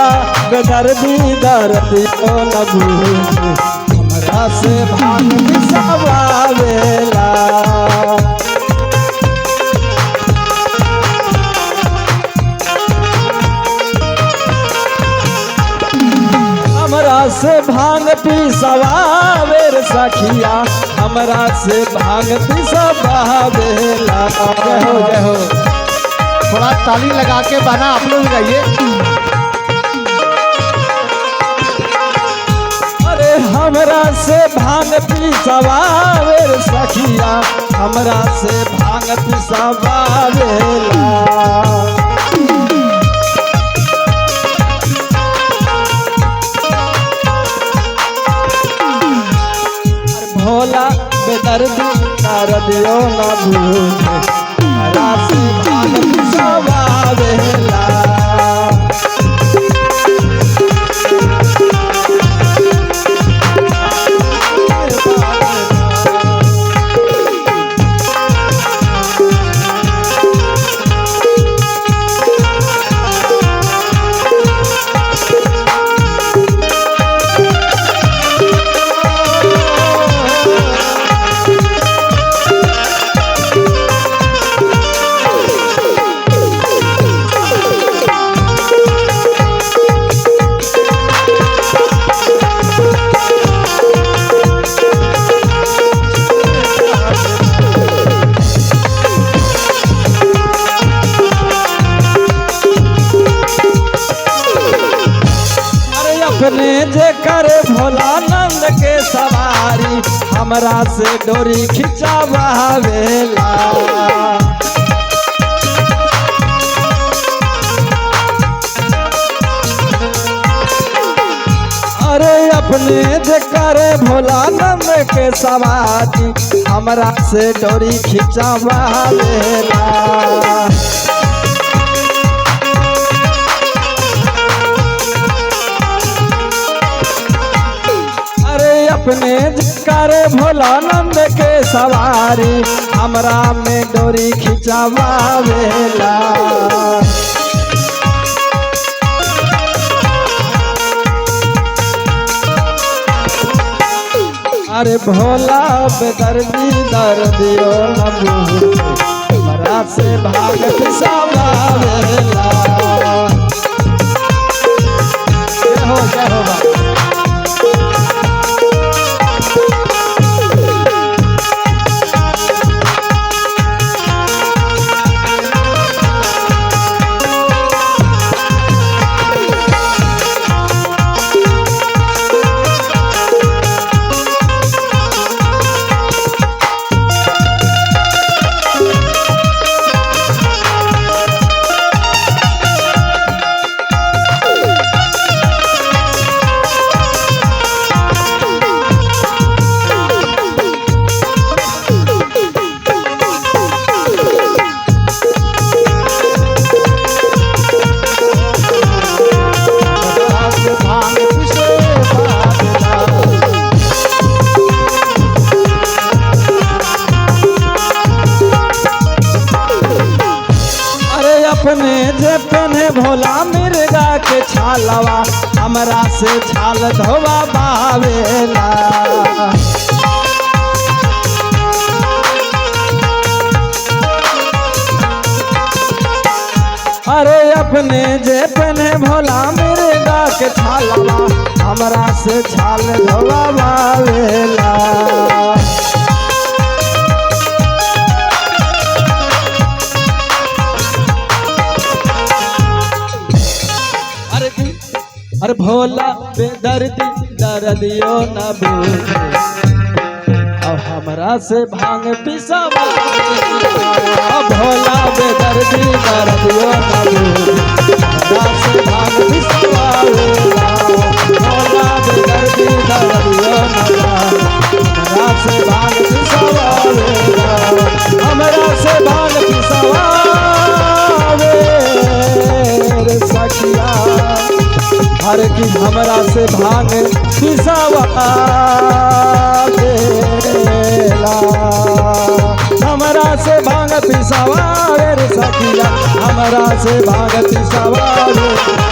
भोला बेदर्दी दर्दियों न बुझे हमरा से भांग पिसावेला। हमरा से भांग पिसवावे रे सखिया हमरा से भांग पिसवावेला। जय हो जय हो। थोड़ा ताली लगा के बना आप लोग गाइए। अरे हमरा से भांग पिसवावे रे सखिया हमरा से भांग पिसवावेला। भोला बेदर्दी दर्दियों न बुझे हमरा से भांग पिसवावेला। अपने जे करे भोलानंद के सवारी हमरा से डोरी खिंचावेला। अरे अपने जे करे भोलानंद के सवारी हमरा से डोरी खिंचावेला। अपने करे भोलानंद के सवारी हमरा में डोरी खिंचावेला। अरे भोला बेदर्दी दर्दियों न बुझे हमरा से भांग पिसवावेला। जय हो जय हो बाबा। अपने जे पहने भोला मिर्गा के छालवा हमरा से छाल धोवा बावेला। अरे अपने जे पहने भोला मिर्गा के छालवा हमरा से छाल धोवा बावेला। अरे भोला बेदर्दी दर्दियों न बुझे अब हमरा से भांग पिसवावेला। भोला बेदर्दी दर्दियों न बुझे हमरा से भांग पिसवावेला। भोला बेदर्दी दर्दियों न बुझे हमरा से भांग पिसवावेला। हमरा से भांग पिसवावे रे सखिया हर की हमरा से भांग पिसवावेला। हमरा से भांग पिसवावे रे सखिया हमरा से भांग पिसवावे।